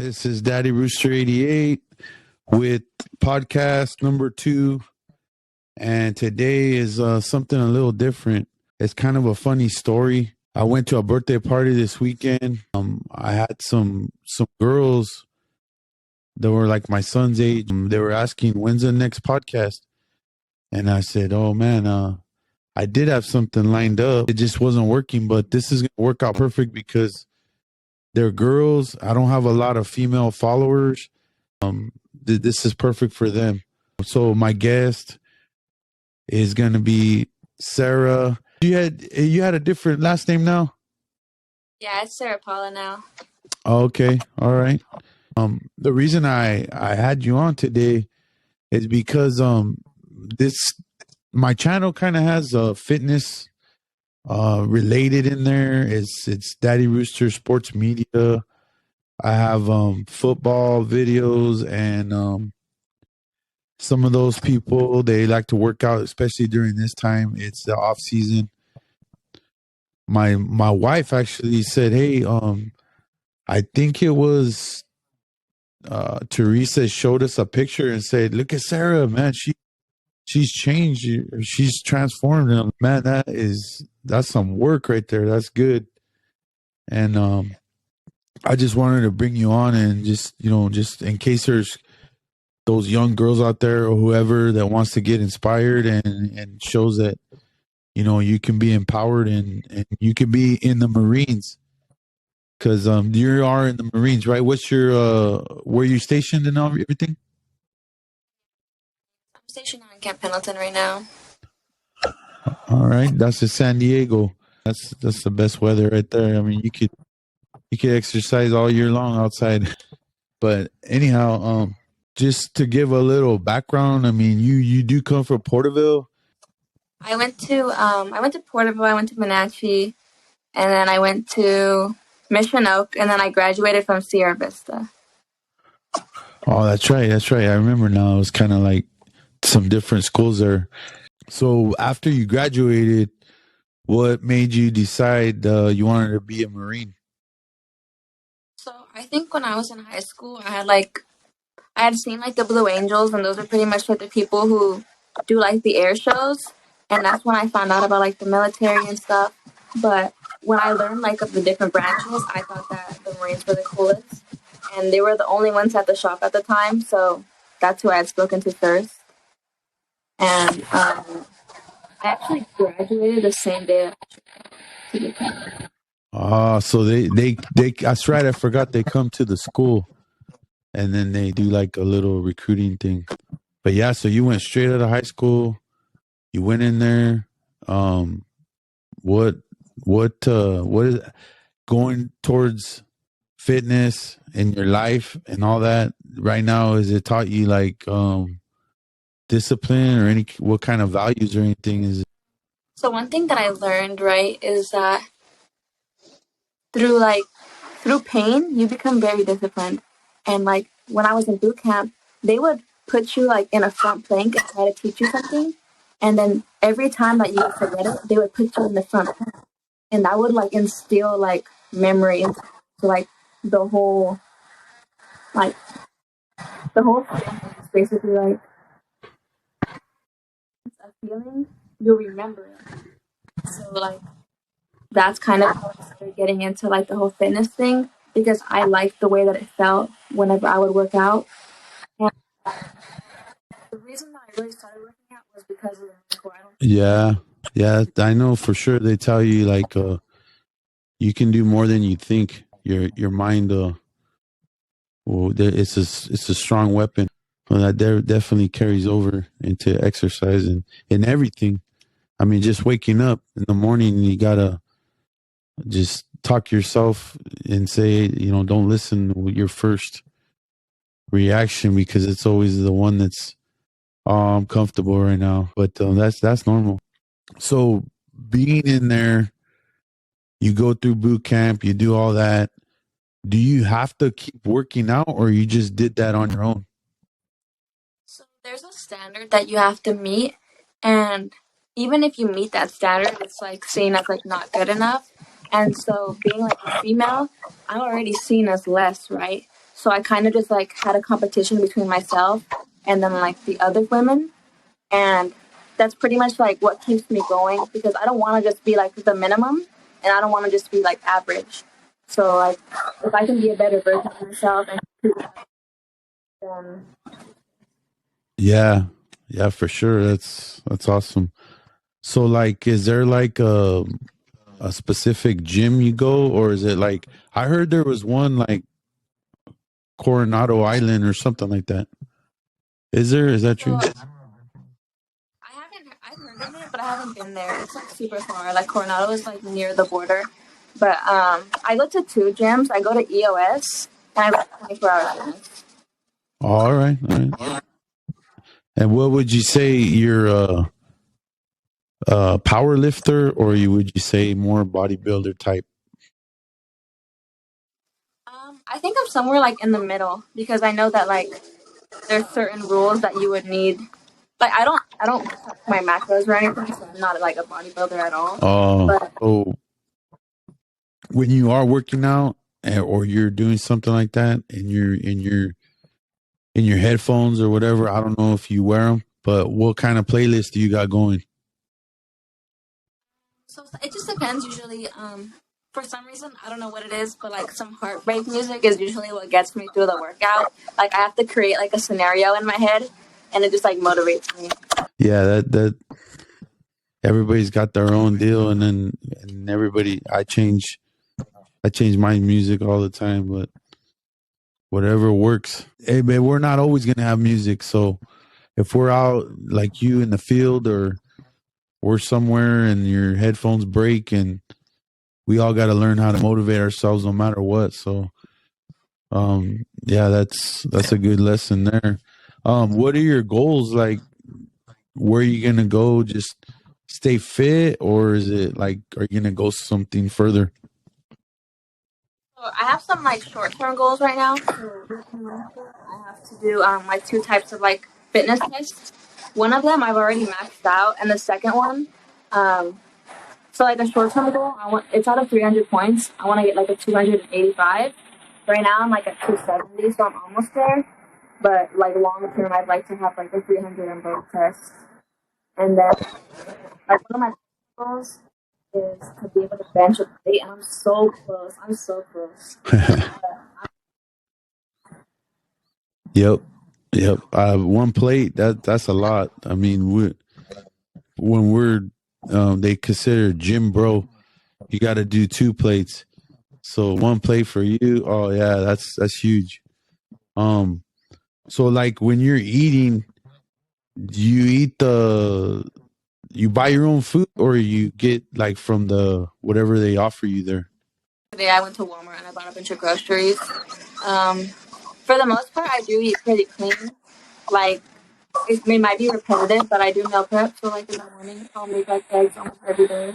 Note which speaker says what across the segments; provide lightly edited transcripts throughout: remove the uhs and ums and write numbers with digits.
Speaker 1: This is Daddy Rooster 88 with podcast number 2. And today is something a little different. It's kind of a funny story. I went to a birthday party this weekend. I had some girls that were like my son's age. They were asking, when's the next podcast? And I said, oh man, I did have something lined up. It just wasn't working, but this is going to work out perfect because they're girls. I don't have a lot of female followers. This is perfect for them. So my guest is going to be Sarah. You had a different last name now?
Speaker 2: Yeah, it's Sarah Paula now.
Speaker 1: Okay. All right. The reason I had you on today is because my channel kind of has fitness related in there. It's Daddy Rooster Sports Media. I have football videos, and some of those people, they like to work out, especially during this time. It's the off season. My wife actually said, hey, I think it was Teresa showed us a picture and said, look at Sarah, man, she's changed, she's transformed. And man, that's some work right there. That's good. And I just wanted to bring you on and just in case there's those young girls out there or whoever that wants to get inspired and shows that, you can be empowered and you can be in the Marines. Because you are in the Marines, right? What's your where you stationed and everything?
Speaker 2: I'm stationed on Camp Pendleton right now.
Speaker 1: All right, that's in San Diego. That's the best weather right there. I mean, you could exercise all year long outside. But anyhow, just to give a little background, I mean, you do come from Porterville.
Speaker 2: I went to Porterville. I went to Wenatchee, and then I went to Mission Oak, and then I graduated from Sierra Vista.
Speaker 1: Oh, that's right. I remember now. It was kind of like some different schools there. So after you graduated, what made you decide you wanted to be a Marine?
Speaker 2: So I think when I was in high school, I had seen like the Blue Angels, and those are pretty much like the people who do like the air shows, and that's when I found out about like the military and stuff. But when I learned like of the different branches, I thought that the Marines were the coolest, and they were the only ones at the shop at the time, so that's who I had spoken to first. And I actually graduated the same day.
Speaker 1: So they that's right. I forgot they come to the school and then they do like a little recruiting thing. But yeah, so you went straight out of high school. You went in there. What is going towards fitness in your life and all that right now? Is it taught you like discipline or what kind of values or anything is it?
Speaker 2: So one thing that I learned, right, is that through pain, you become very disciplined. And like when I was in boot camp, they would put you like in a front plank and try to teach you something. And then every time that you would forget it, they would put you in the front. And that would like instill like memory into like the whole thing is basically like a feeling, you'll remember it. So like that's kind of how I started getting into like the whole fitness thing, because I liked the way that it felt whenever I would work out. And the reason that I really started working out was because of the core.
Speaker 1: Yeah, I know for sure. They tell you like you can do more than you think. Your mind, it's a strong weapon. Well, that definitely carries over into exercise and everything. I mean, just waking up in the morning, you gotta just talk yourself and say, don't listen to your first reaction, because it's always the one that's, I'm comfortable right now. But that's normal. So being in there, you go through boot camp, you do all that. Do you have to keep working out, or you just did that on your own?
Speaker 2: So there's a standard that you have to meet, and even if you meet that standard, it's like seen as like not good enough. And so being like a female, I'm already seen as less, right? So I kind of just like had a competition between myself and then like the other women, and that's pretty much like what keeps me going because I don't want to just be like the minimum, and I don't want to just be like average. So like if I can be a better version of myself and then
Speaker 1: Yeah, yeah, for sure. That's awesome. So like, is there like a specific gym you go, or is it like I heard there was one like Coronado Island or something like that? Is there? Is that true?
Speaker 2: so I've heard of it, but I haven't been there. It's like super far. Like Coronado is like near the border. But I go to two gyms. I go to EOS and I go to 24-hour fitness.
Speaker 1: All right, all right. And what would you say you're power lifter, or would you say more bodybuilder type?
Speaker 2: I think I'm somewhere like in the middle because I know that like there's certain rules that you would need. Like I don't track my macros or anything, so I'm not like a bodybuilder at all. But
Speaker 1: So when you are working out or you're doing something like that, and you're in your headphones or whatever, I don't know if you wear them, but what kind of playlist do you got going?
Speaker 2: so it just depends usually. For some reason, I don't know what it is, but like some heartbreak music is usually what gets me through the workout. Like I have to create like a scenario in my head, and it just like motivates me.
Speaker 1: Yeah, that everybody's got their own deal, and then and everybody I change my music all the time, but whatever works. Hey man, we're not always gonna have music, so if we're out like you in the field or we're somewhere and your headphones break, and we all got to learn how to motivate ourselves no matter what. So yeah, that's a good lesson there. What are your goals? Like, where are you gonna go? Just stay fit, or is it like, are you gonna go something further?
Speaker 2: So I have some like short term goals right now. So this semester I have to do like two types of like fitness tests. One of them I've already maxed out, and the second one, um, so like a short term goal, I want it's out of 300 points. I want to get like a 285. Right now I'm like at 270, so I'm almost there. But like long term, I'd like to have like a 300 in both tests. And then like one of my goals is to be able to bench a plate, and I'm so close. I'm so close.
Speaker 1: Yep, yep. One plate, that's a lot. I mean, when we're they consider gym bro, you got to do two plates. So one plate for you. Oh yeah, that's huge. Um, so like when you're eating, do you eat you buy your own food, or you get like from the whatever they offer you there?
Speaker 2: Today I went to Walmart and I bought a bunch of groceries. Um, for the most part, I do eat pretty clean. Like it might be repetitive, but I do meal prep. So like in the morning, I'll make like eggs almost every day.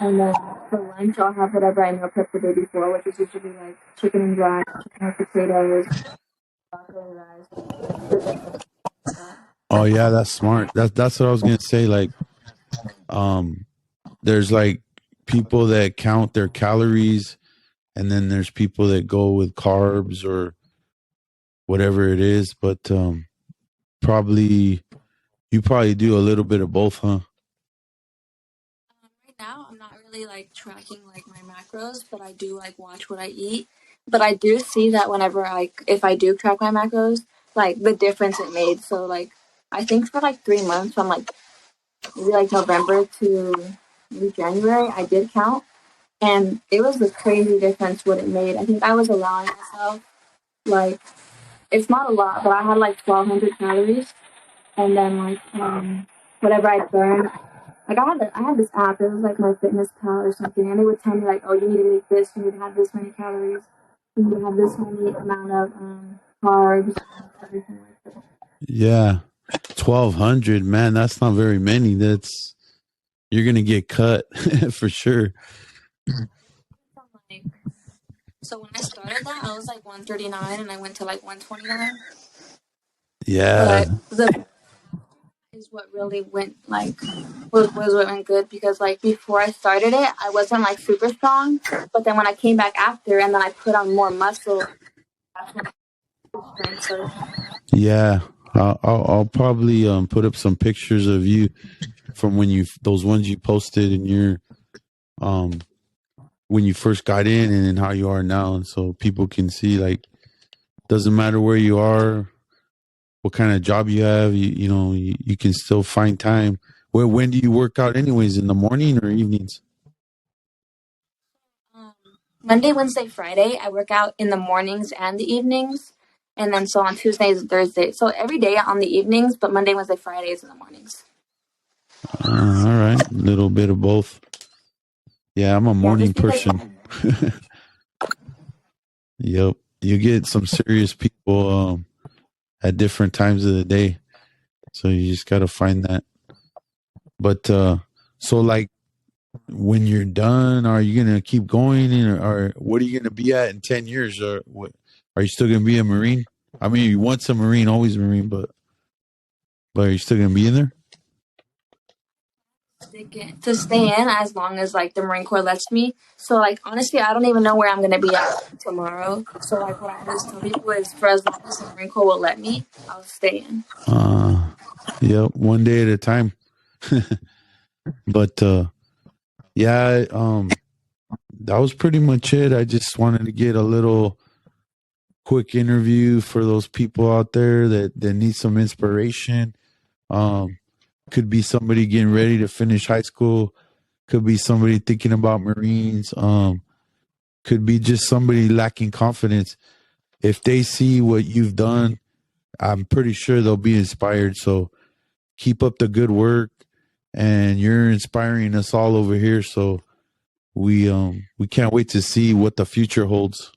Speaker 2: And then for lunch, I'll have whatever I meal prep the day before, which is usually like chicken and rice, chicken and potatoes, broccoli rice.
Speaker 1: Oh yeah, that's smart. That's what I was gonna say. Like, um, there's like people that count their calories, and then there's people that go with carbs or whatever it is. But probably you probably do a little bit of both, huh?
Speaker 2: Right now, I'm not really like tracking like my macros, but I do like watch what I eat. But I do see that whenever like if I do track my macros, like the difference it made. So like I think for like 3 months from like maybe like November to maybe January, I did count, and it was a crazy difference what it made. I think I was allowing myself like it's not a lot, but I had like 1,200 calories, and then like whatever I burned. Like I had this app. It was like my Fitness Pal or something, and it would tell me like, oh, you need to make this. You need to have this many calories. You need to have this many amount of carbs. Everything like that.
Speaker 1: Yeah, 1,200, man. That's not very many. That's you're gonna get cut for sure.
Speaker 2: Like, so when I started that, I was like 139, and I went to like 129.
Speaker 1: Yeah,
Speaker 2: But the is what really went like was what went good because like before I started it, I wasn't like super strong. But then when I came back after, and then I put on more muscle, that's when Thanks, sir.
Speaker 1: Yeah, I'll probably put up some pictures of you from when you those ones you posted in your um when you first got in and then how you are now, and so people can see like doesn't matter where you are, what kind of job you have, you can still find time. When do you work out anyways? In the morning or evenings?
Speaker 2: Um, Monday, Wednesday, Friday, I work out in the mornings and the evenings. And then so on Tuesdays and Thursdays. So every day on the evenings, but Monday, Wednesday, Friday is in the mornings.
Speaker 1: All right, a little bit of both. Yeah, I'm a
Speaker 2: Yeah,
Speaker 1: morning
Speaker 2: just because.
Speaker 1: person. Yep, you get some serious people at different times of the day, so you just got to find that. But so like when you're done, are you gonna keep going, or what are you gonna be at in 10 years, or what? Are you still gonna be a Marine? I mean, you once a Marine, always a Marine, but are you still gonna be in there?
Speaker 2: To stay in as long as like the Marine Corps lets me. So like honestly, I don't even know where I'm gonna be at tomorrow. So like what I always tell people is for as long as the Marine Corps will let me, I'll stay in.
Speaker 1: Uh, yep, one day at a time. But yeah, that was pretty much it. I just wanted to get a little quick interview for those people out there that need some inspiration. Um, could be somebody getting ready to finish high school. Could be somebody thinking about Marines. Could be just somebody lacking confidence. If they see what you've done, I'm pretty sure they'll be inspired. So keep up the good work, and you're inspiring us all over here. So we can't wait to see what the future holds.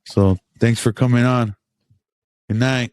Speaker 1: So thanks for coming on. Good night.